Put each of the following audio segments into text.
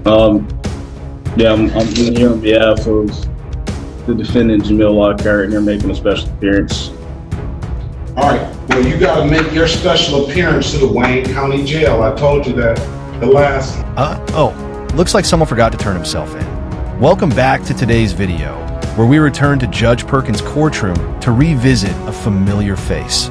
Um, yeah, I'm here on behalf of the defendant, Jamil Lockhart, and you're making a special appearance. All right, well, you gotta make your special appearance to the Wayne County Jail. I told you that the last. Looks like someone forgot to turn himself in. Welcome back to today's video, where we return to Judge Perkins' courtroom to revisit a familiar face,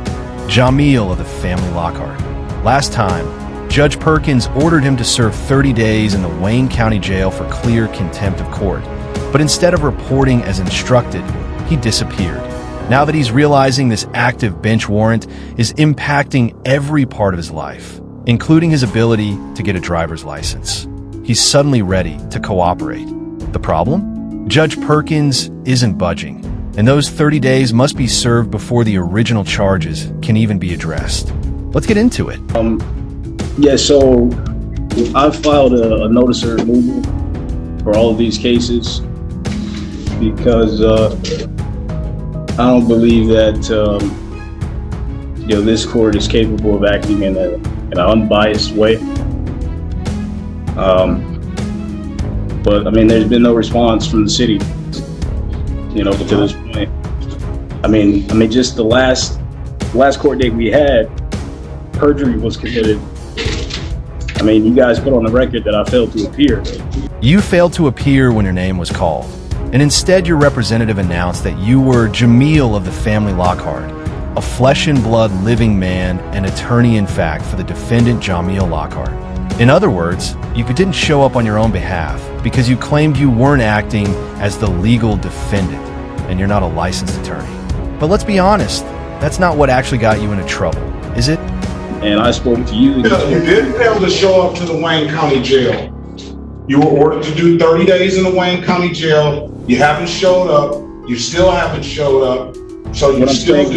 Jamil of the family Lockhart. Last time, Judge Perkins ordered him to serve 30 days in the Wayne County Jail for clear contempt of court, but instead of reporting as instructed, he disappeared. Now that he's realizing this active bench warrant is impacting every part of his life, including his ability to get a driver's license, he's suddenly ready to cooperate. The problem? Judge Perkins isn't budging, and those 30 days must be served before the original charges can even be addressed. Let's get into it. Yeah, so I filed a notice of removal for all of these cases because I don't believe that this court is capable of acting in an unbiased way. But I mean, there's been no response from the city, to this point. I mean, just the last court date we had, perjury was committed. I mean, you guys put on the record that I failed to appear. You failed to appear when your name was called, and instead your representative announced that you were Jamil of the family Lockhart, a flesh and blood living man and attorney in fact for the defendant Jamil Lockhart. In other words, you didn't show up on your own behalf because you claimed you weren't acting as the legal defendant, and you're not a licensed attorney. But let's be honest, that's not what actually got you into trouble, is it? And I spoke to you. You did fail to show up to the Wayne County Jail. You were ordered to do 30 days in the Wayne County Jail. You haven't showed up. You still haven't showed up. So you still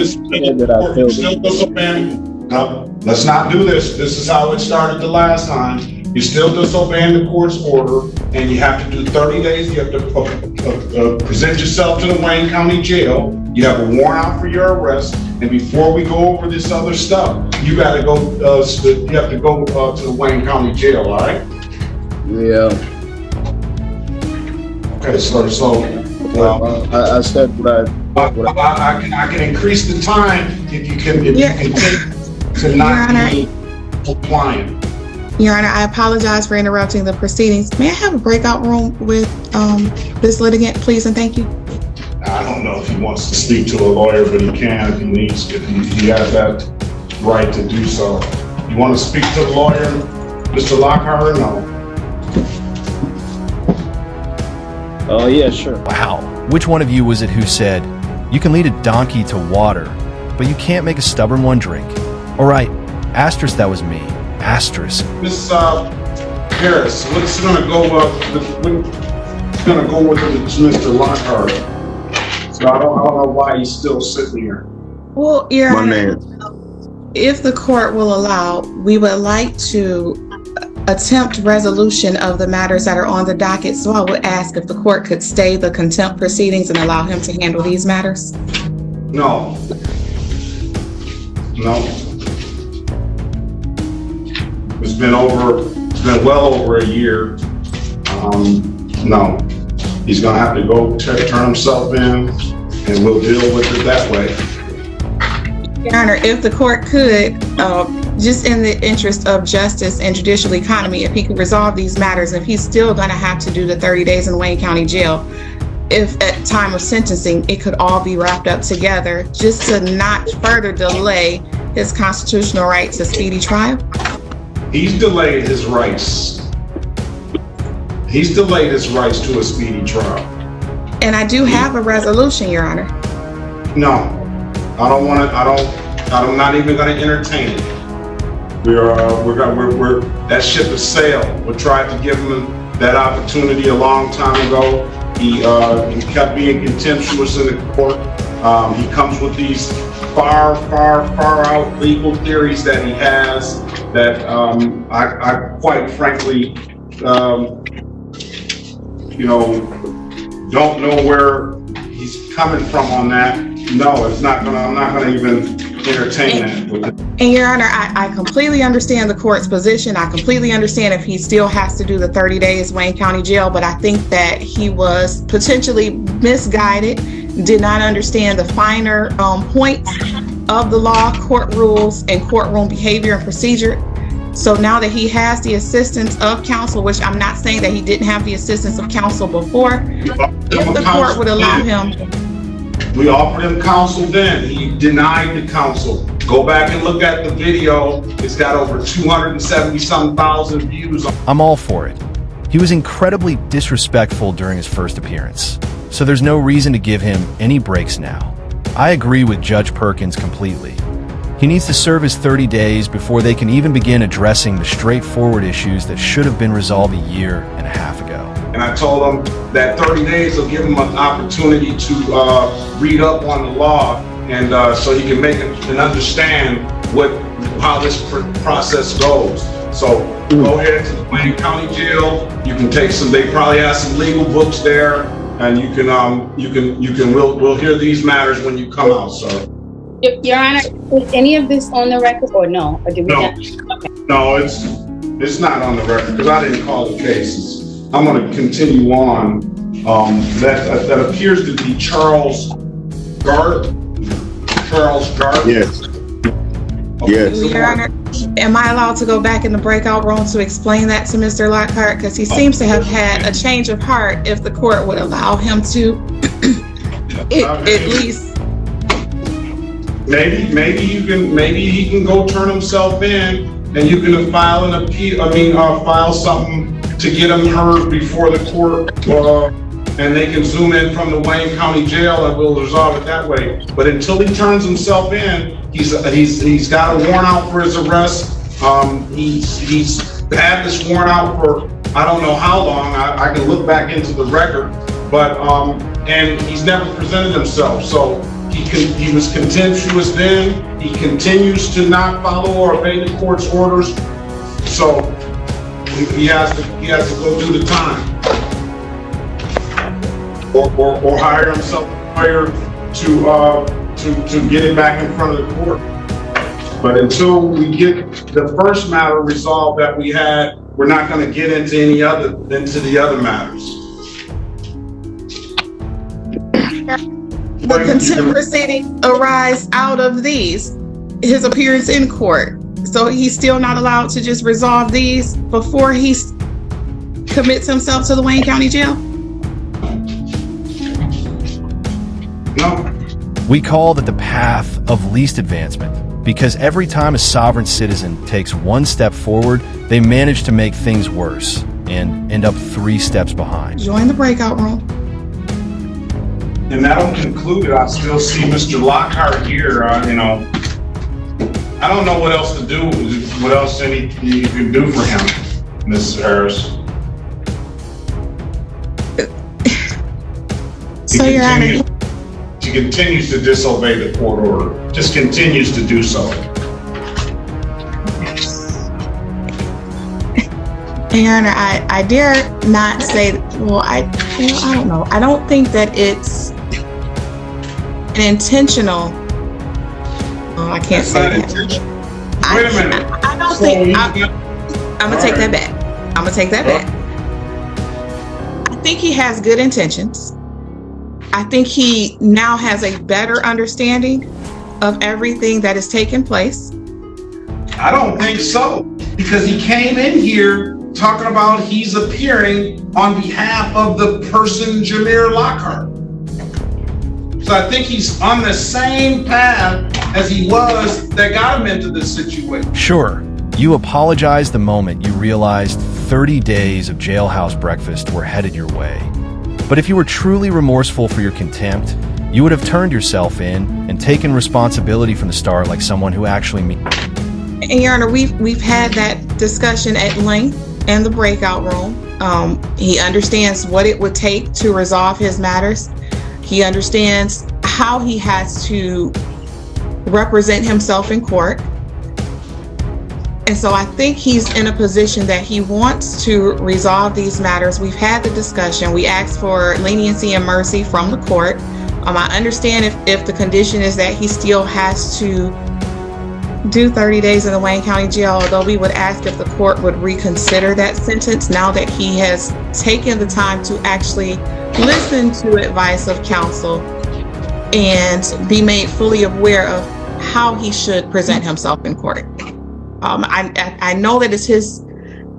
disobeying. No, let's not do this. This is how it started the last time. You're still disobeying the court's order, and you have to do 30 days. You have to present yourself to the Wayne County Jail. You have a warrant out for your arrest. And before we go over this other stuff, you gotta go. You have to go to the Wayne County Jail. All right? Yeah. Okay. So I said what I can increase the time if you can take to not be compliant. Your Honor, I apologize for interrupting the proceedings. May I have a breakout room with this litigant, please, and thank you. I don't know if he wants to speak to a lawyer, but he can if he needs. If he has that right to do so. You want to speak to the lawyer, Mr. Lockhart, or no? Oh, yeah, sure. Wow. Which one of you was it who said, you can lead a donkey to water, but you can't make a stubborn one drink? All right, asterisk, that was me. Asterisk. Miss Harris, what's going to go with Mr. Lockhart? So I don't know why he's still sitting here. Well, Your Honor, if the court will allow, we would like to attempt resolution of the matters that are on the docket. So I would ask if the court could stay the contempt proceedings and allow him to handle these matters. No. It's been well over a year. No. He's gonna have to go turn himself in, and we'll deal with it that way. Your Honor, if the court could, just in the interest of justice and judicial economy, if he could resolve these matters, if he's still gonna have to do the 30 days in Wayne County Jail, if at time of sentencing, it could all be wrapped up together, just to not further delay his constitutional right to speedy trial. He's delayed his rights. He's delayed his rights to a speedy trial. And I do have a resolution, Your Honor. No, I don't want to. I'm not even going to entertain it. That ship has sailed. We tried to give him that opportunity a long time ago. He kept being contemptuous in the court. He comes with these far out legal theories that he has that I quite frankly, don't know where he's coming from on that. No, I'm not gonna even entertain that. And Your Honor, I completely understand the court's position. I completely understand if he still has to do the 30 days Wayne County Jail, but I think that he was potentially misguided, did not understand the finer points of the law, court rules, and courtroom behavior and procedure. So now that he has the assistance of counsel, which I'm not saying that he didn't have the assistance of counsel before, if the court would allow him. We offered him counsel then. He denied the counsel. Go back and look at the video. It's got over 270-some thousand views. I'm all for it. He was incredibly disrespectful during his first appearance, so there's no reason to give him any breaks now. I agree with Judge Perkins completely. He needs to serve his 30 days before they can even begin addressing the straightforward issues that should have been resolved a year and a half ago. And I told him that 30 days will give him an opportunity to read up on the law and so he can make it and understand how this process goes. So go ahead to the Wayne County Jail. You can take some. They probably have some legal books there, and we'll hear these matters when you come out, sir. Your Honor, is any of this on the record or no? Or did we not? Okay. No, it's not on the record because I didn't call the cases. I'm going to continue on. That appears to be Charles Gard. Yes. Okay. Yes. Your Honor, am I allowed to go back in the breakout room to explain that to Mr. Lockhart? Because he seems to have had a change of heart if the court would allow him to, at least. Maybe he can go turn himself in, and you can file an appeal. File something to get him heard before the court, and they can zoom in from the Wayne County Jail, and we'll resolve it that way. But until he turns himself in, he's got a warrant out for his arrest. He's had this warrant out for I don't know how long. I can look back into the record, but and he's never presented himself. So. He was contemptuous then. He continues to not follow or obey the court's orders. So he has to go do the time, or hire himself a lawyer to get it back in front of the court. But until we get the first matter resolved that we had, we're not going to get into the other matters. The contempt proceeding arise out of these, his appearance in court. So he's still not allowed to just resolve these before he commits himself to the Wayne County Jail? No. We call that the path of least advancement, because every time a sovereign citizen takes one step forward, they manage to make things worse and end up 3 steps behind. Join the breakout room. And that'll conclude it. I still see Mr. Lockhart here. I don't know what else to do. What else you can do for him, Mrs. Harris? So, Your Honor, He continues to disobey the court order. Just continues to do so. Your Honor, I dare not say. Well, I don't know. I don't think that it's an intentional. Oh, I can't say that. Wait a minute. I don't think. I'm gonna take that back. I'm gonna take that back. I think he has good intentions. I think he now has a better understanding of everything that has taken place. I don't think so, because he came in here talking about he's appearing on behalf of the person Jameer Lockhart. So I think he's on the same path as he was that got him into this situation. Sure, you apologized the moment you realized 30 days of jailhouse breakfast were headed your way. But if you were truly remorseful for your contempt, you would have turned yourself in and taken responsibility from the start like someone who actually And Your Honor, we've had that discussion at length in the breakout room. He understands what it would take to resolve his matters. He understands how he has to represent himself in court. And so I think he's in a position that he wants to resolve these matters. We've had the discussion. We asked for leniency and mercy from the court. I understand if the condition is that he still has to do 30 days in the Wayne County Jail, although we would ask if the court would reconsider that sentence now that he has taken the time to actually listen to advice of counsel and be made fully aware of how he should present himself in court. I know that it's his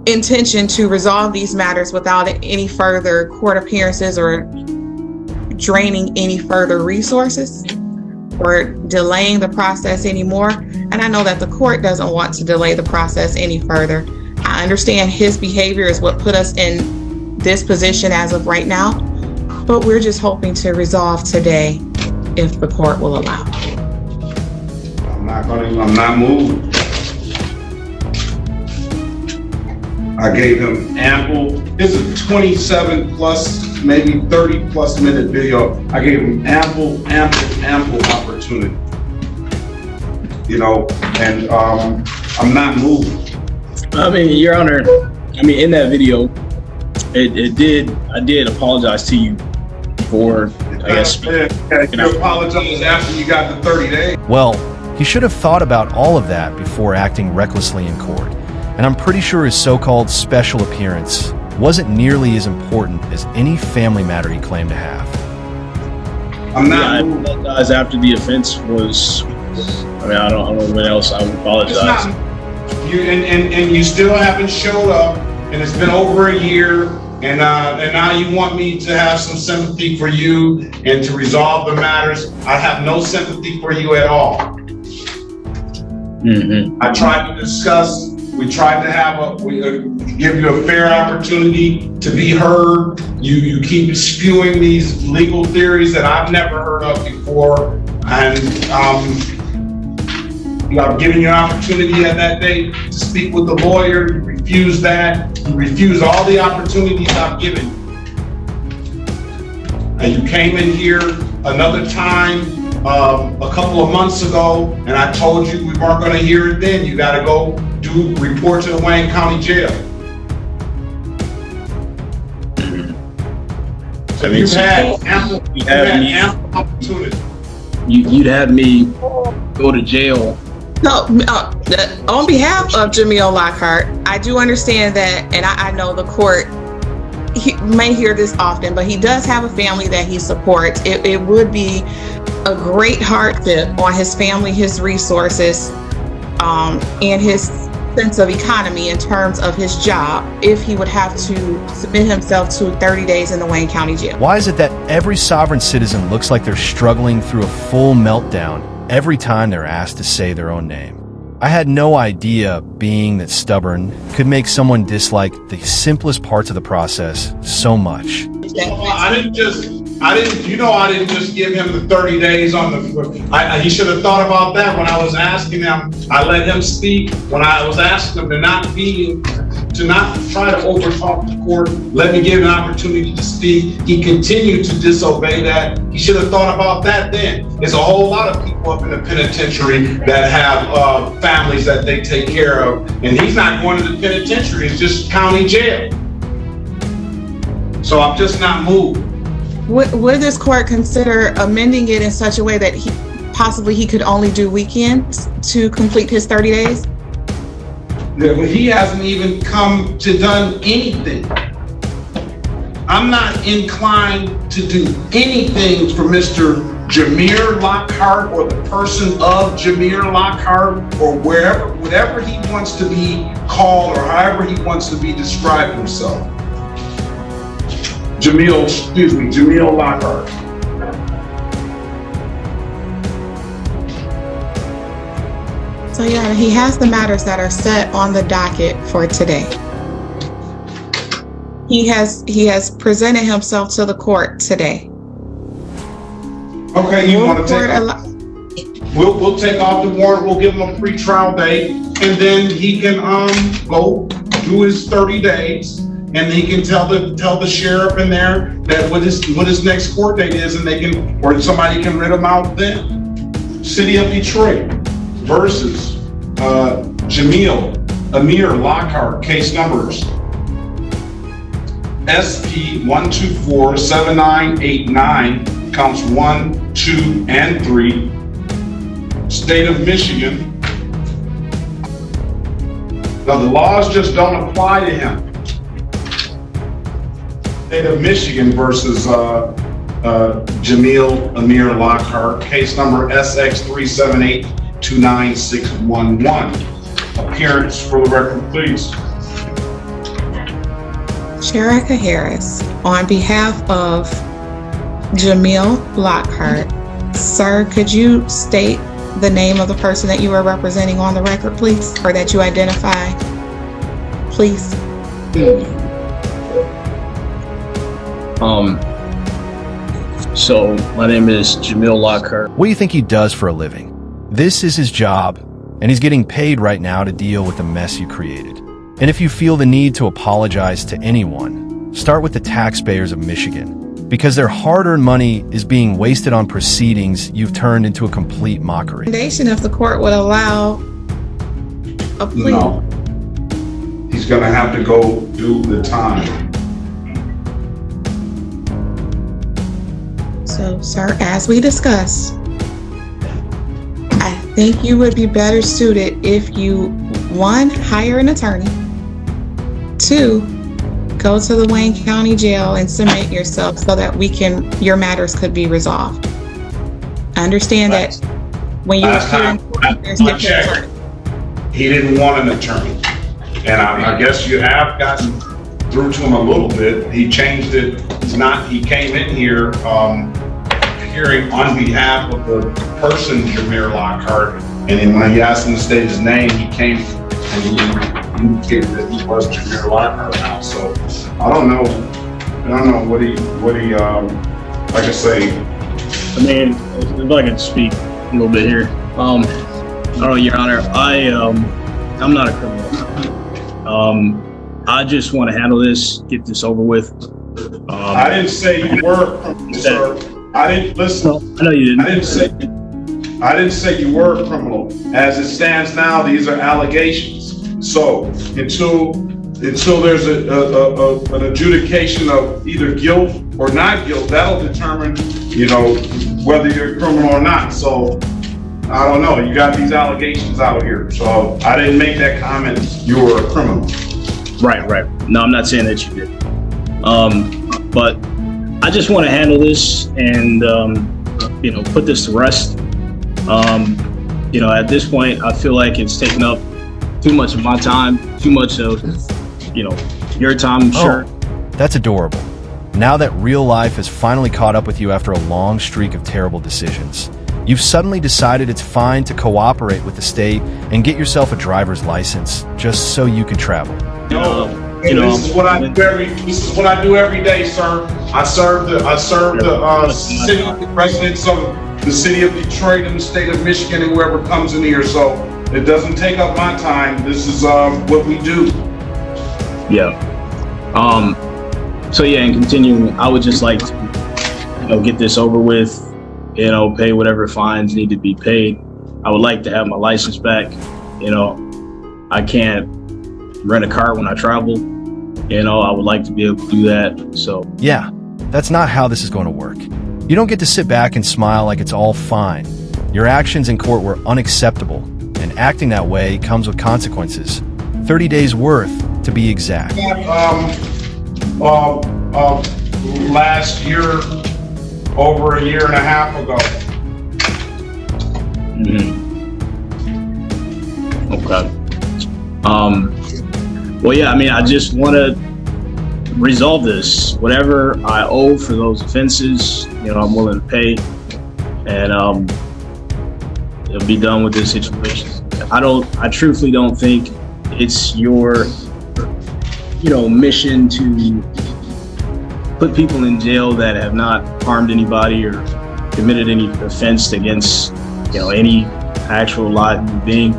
intention to resolve these matters without any further court appearances or draining any further resources or delaying the process anymore. And I know that the court doesn't want to delay the process any further. I understand his behavior is what put us in this position as of right now, but we're just hoping to resolve today if the court will allow. I'm not moved. I gave him ample, this is a 27 plus, maybe 30 plus minute video. I gave him ample opportunity. You know, and I'm not moved. I mean, Your Honor, I mean, in that video, I did apologize to you for, I guess. You apologize after you got the 30 days. Well, he should have thought about all of that before acting recklessly in court. And I'm pretty sure his so-called special appearance wasn't nearly as important as any family matter he claimed to have. I apologize after the offense was, I mean, I don't know what else I would apologize. And you still haven't showed up, and it's been over a year, and now you want me to have some sympathy for you and to resolve the matters. I have no sympathy for you at all. Mm-hmm. I tried to discuss. We tried to give you a fair opportunity to be heard. You keep spewing these legal theories that I've never heard of before, and I've given you an opportunity at that day to speak with the lawyer. You refused that. You refused all the opportunities I've given you. And you came in here another time a couple of months ago, and I told you we weren't going to hear it then. You got to go report to the Wayne County Jail. So you've had ample opportunity. You'd have me go to jail. No, on behalf of Jamil Lockhart, I do understand that, and I know the court, he may hear this often, but he does have a family that he supports. It would be a great hardship on his family, his resources, and his sense of economy in terms of his job if he would have to submit himself to 30 days in the Wayne County Jail. Why is it that every sovereign citizen looks like they're struggling through a full meltdown every time they're asked to say their own name? I had no idea being that stubborn could make someone dislike the simplest parts of the process so much. I didn't just give him the 30 days on the, he should have thought about that when I was asking him. I let him speak when I was asking him to not try to overtalk the court. Let me give him an opportunity to speak. He continued to disobey that. He should have thought about that then. There's a whole lot of people up in the penitentiary that have families that they take care of, and he's not going to the penitentiary. It's just county jail. So I'm just not moved. Would this court consider amending it in such a way that he could only do weekends to complete his 30 days? Yeah, but he hasn't even come to done anything. I'm not inclined to do anything for Mr. Jamir Lockhart or the person of Jamir Lockhart or whatever he wants to be called or however he wants to be described himself. Jamil Lockhart. So yeah, he has the matters that are set on the docket for today. He has presented himself to the court today. Okay, you want to take off? We'll take off the warrant. We'll give him a pre-trial date, and then he can go do his 30 days. And he can tell the sheriff in there that what his next court date is, and or somebody can rid him out then. City of Detroit versus Amir Lockhart, case numbers SP 1247989, counts 1, 2, and 3. State of Michigan Now, the laws just don't apply to him. State of Michigan versus Jamil Amir Lockhart, case number SX378-29611. Appearance for the record, please. Sherika Harris, on behalf of Jamil Lockhart. Sir, could you state the name of the person that you are representing on the record, please, or that you identify, please? So my name is Jamil Lockhart. What do you think he does for a living? This is his job, and he's getting paid right now to deal with the mess you created. And if you feel the need to apologize to anyone, start with the taxpayers of Michigan, because their hard-earned money is being wasted on proceedings you've turned into a complete mockery. If the court would allow a plea. No. He's gonna have to go do the time. So, sir, as we discussed, I think you would be better suited if you, one, hire an attorney, two, go to the Wayne County Jail and submit yourself so that your matters could be resolved. I understand that when you appear in court, there's different attorneys. He didn't want an attorney. And I guess you have gotten through to him a little bit. He changed it. He came in here, hearing on behalf of the person, Jamir Lockhart. And then when he asked him to state his name, he came and he indicated that he was Jamir Lockhart now. So I don't know what he like I say. I mean, if I can speak a little bit here. I don't know, Your Honor, I'm not a criminal. I just want to handle this, get this over with. I didn't say you were a criminal, sir. I didn't listen. No, I know you didn't. I didn't say you were a criminal. As it stands now, these are allegations. So until there's an adjudication of either guilt or not guilt, that'll determine, whether you're a criminal or not. So I don't know. You got these allegations out here. So I didn't make that comment. You were a criminal. Right. No, I'm not saying that you did. But I just want to handle this and, put this to rest. At this point, I feel like it's taken up too much of my time, too much of, your time, I'm sure. Oh, that's adorable. Now that real life has finally caught up with you after a long streak of terrible decisions, you've suddenly decided it's fine to cooperate with the state and get yourself a driver's license just so you can travel. This is what I do every day, sir. I serve the city residents of the city of Detroit and the state of Michigan and whoever comes in here. So it doesn't take up my time. This is what we do. Yeah. And continuing, I would just like to, get this over with, pay whatever fines need to be paid. I would like to have my license back. I can't rent a car when I travel. I would like to be able to do that. So yeah, that's not how this is going to work. You don't get to sit back and smile like it's all fine. Your actions in court were unacceptable, and acting that way comes with consequences. 30 days worth, to be exact. Last year, over a year and a half ago. Okay. I just want to resolve this. Whatever I owe for those offenses, I'm willing to pay, and it'll be done with this situation. I truthfully don't think it's your, mission to put people in jail that have not harmed anybody or committed any offense against, any actual live human being.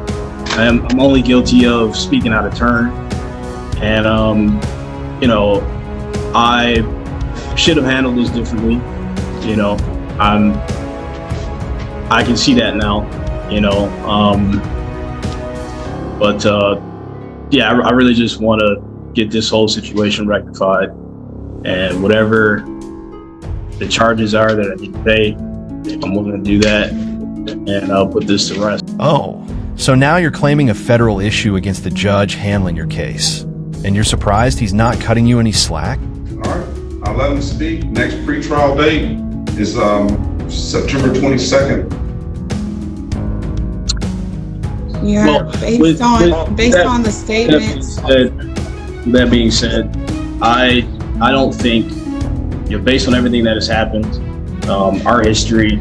I'm only guilty of speaking out of turn, and I should have handled this differently. I can see that now. I really just want to get this whole situation rectified, and whatever the charges are that I need to pay, I'm willing to do that, and I'll put this to rest. Oh, So now you're claiming a federal issue against the judge handling your case. And you're surprised he's not cutting you any slack? All right, I'll let him speak. Next pretrial date is September 22nd. Yeah, Well, based on the statements. That being said, I don't think, based on everything that has happened, our history,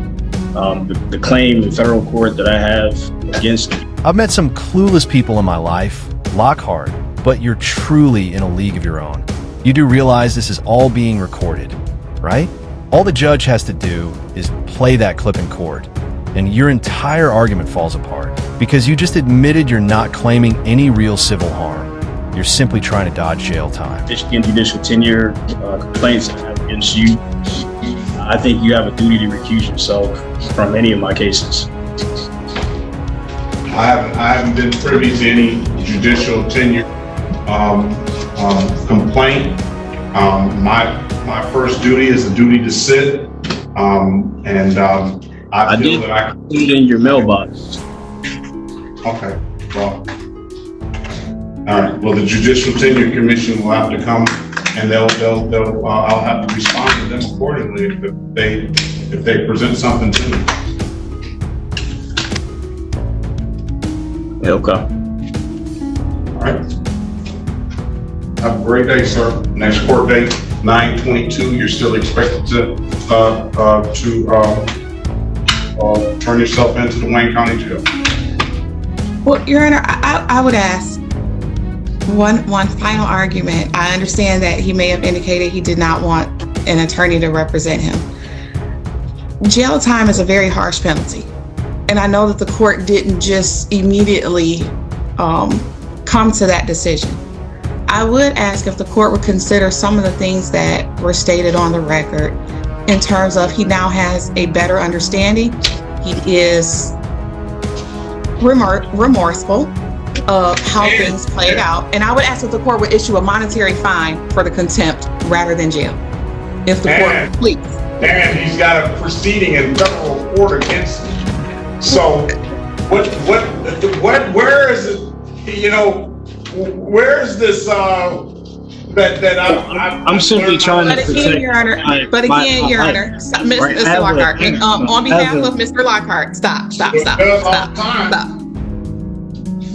the claim in federal court that I have against me. I've met some clueless people in my life, Lockhart, but you're truly in a league of your own. You do realize this is all being recorded, right? All the judge has to do is play that clip in court, and your entire argument falls apart because you just admitted you're not claiming any real civil harm. You're simply trying to dodge jail time. Michigan judicial tenure complaints I have against you, I think you have a duty to recuse yourself from any of my cases. I haven't been privy to any judicial tenure complaint. My first duty is a duty to sit, I feel did that I put it in your mailbox. Okay, well, all right. Well, the Judicial Tenure Commission will have to come, and I'll have to respond to them accordingly if they present something to me. Yeah, okay. All right. Have a great day, sir. Next court date, 9/22. You're still expected to turn yourself into the Wayne County Jail. Well, Your Honor, I would ask one final argument. I understand that he may have indicated he did not want an attorney to represent him. Jail time is a very harsh penalty. And I know that the court didn't just immediately come to that decision. I would ask if the court would consider some of the things that were stated on the record in terms of he now has a better understanding. He is remorseful of how things played out. And I would ask if the court would issue a monetary fine for the contempt rather than jail. If the court, please. And he's got a proceeding in federal court against him. So where is it, where is this, I'm simply trying to But protect again, Your Honor, Your Honor, Mr. Lockhart, on behalf of Mr. Lockhart, stop.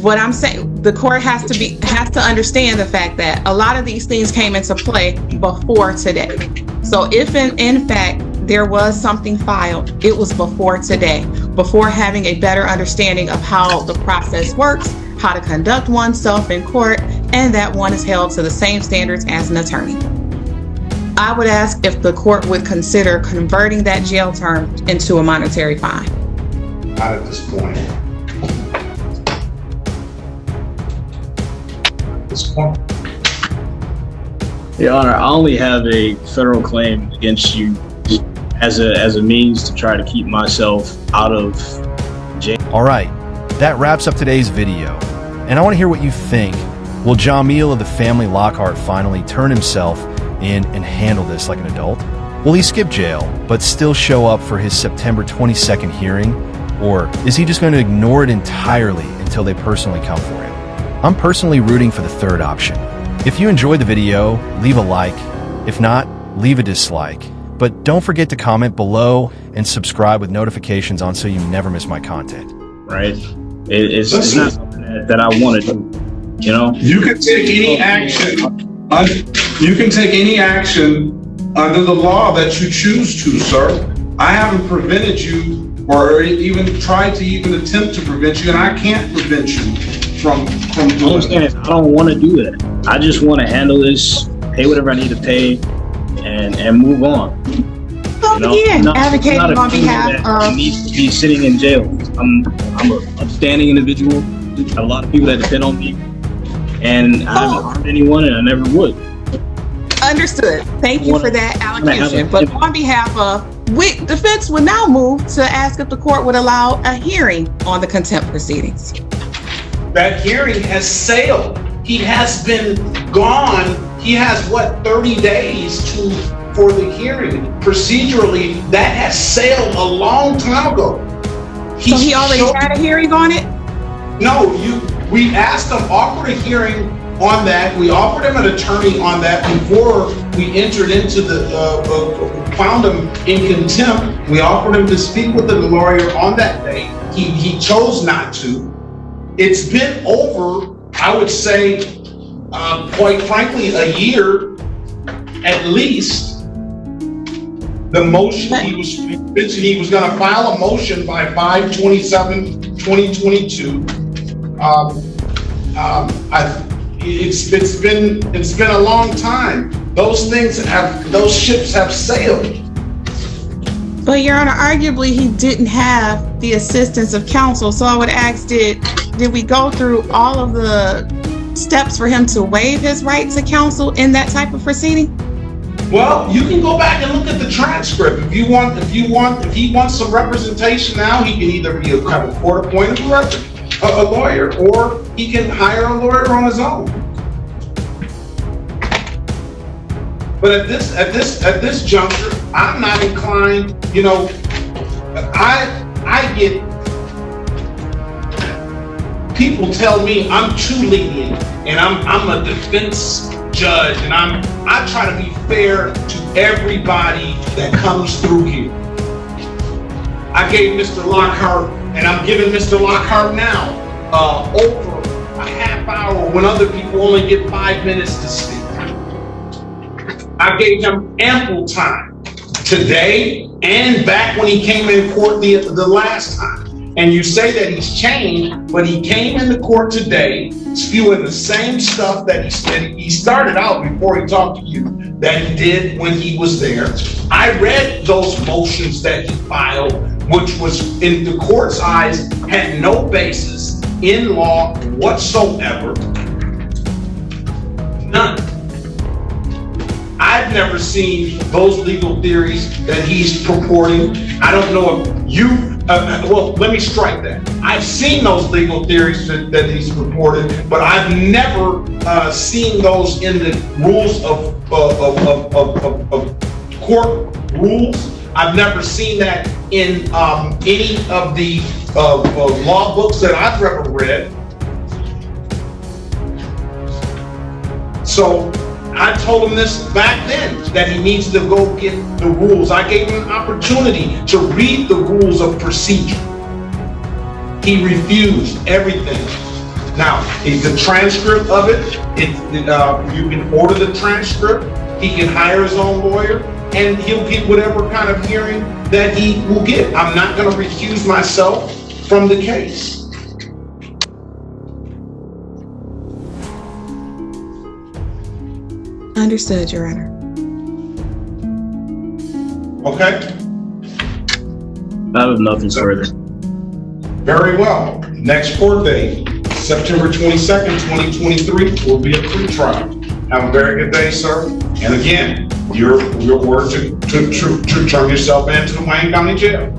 What I'm saying, the court has to understand the fact that a lot of these things came into play before today. So if in fact there was something filed, it was before today, before having a better understanding of how the process works, how to conduct oneself in court, and that one is held to the same standards as an attorney. I would ask if the court would consider converting that jail term into a monetary fine. Not at this point. Your Honor, I only have a federal claim against you as a means to try to keep myself out of jail. All right, that wraps up today's video. And I want to hear what you think. Will Jamil of the family Lockhart finally turn himself in and handle this like an adult? Will he skip jail, but still show up for his September 22nd hearing? Or is he just going to ignore it entirely until they personally come for him? I'm personally rooting for the third option. If you enjoyed the video, leave a like. If not, leave a dislike. But don't forget to comment below and subscribe with notifications on so you never miss my content. Right? It's not something that I want to do. You can take any action. You can take any action under the law that you choose to, sir. I haven't prevented you or even tried to even attempt to prevent you, and I can't prevent you from doing it. I don't want to do that. I just want to handle this, pay whatever I need to pay, and move on. Again, advocating on behalf of. Needs to be sitting in jail. I'm an upstanding individual. I have a lot of people that depend on me, and I haven't harmed anyone, and I never would. Understood. Thank you for that allocation. But on behalf of, defense would now move to ask if the court would allow a hearing on the contempt proceedings. That hearing has sailed. He has been gone. He has 30 days for the hearing. Procedurally, that has sailed a long time ago. So he already had a hearing on it? No, we asked him, offered a hearing on that. We offered him an attorney on that before we entered into found him in contempt. We offered him to speak with the lawyer on that day. He chose not to. It's been over, I would say, quite frankly, a year at least. The motion, he was going to file a motion by 5/27/2022. It's been a long time. Those ships have sailed. But Your Honor, arguably he didn't have the assistance of counsel. So I would ask, did we go through all of the steps for him to waive his right to counsel in that type of proceeding? Well, you can go back and look at the transcript. If he wants some representation now, he can either be a court-appointed a lawyer, or he can hire a lawyer on his own. But at this juncture, I'm not inclined. You know, I get people tell me I'm too lenient, and I'm a defense judge, and I try to be fair to everybody that comes through here. I gave Mr. Lockhart, and I'm giving Mr. Lockhart now, over a half hour when other people only get 5 minutes to speak. I gave him ample time today and back when he came in court the last time. And you say that he's changed, but he came into court today spewing the same stuff that he started out before he talked to you, that he did when he was there. I read those motions that he filed, which was, in the court's eyes, had no basis in law whatsoever. None. I've never seen those legal theories that he's purporting. I don't know if well, let me strike that. I've seen those legal theories that he's purported, but I've never seen those in the rules of court rules. I've never seen that in any of the law books that I've ever read. So I told him this back then, that he needs to go get the rules. I gave him an opportunity to read the rules of procedure. He refused everything. Now, the transcript of it, you can order the transcript. He can hire his own lawyer, and he'll get whatever kind of hearing that he will get. I'm not going to recuse myself from the case. Understood, Your Honor. Okay? I have nothing further. Very well. Next court date, September 22nd, 2023, will be a pre-trial. Have a very good day, sir. And again, your word to turn yourself into the Wayne County Jail.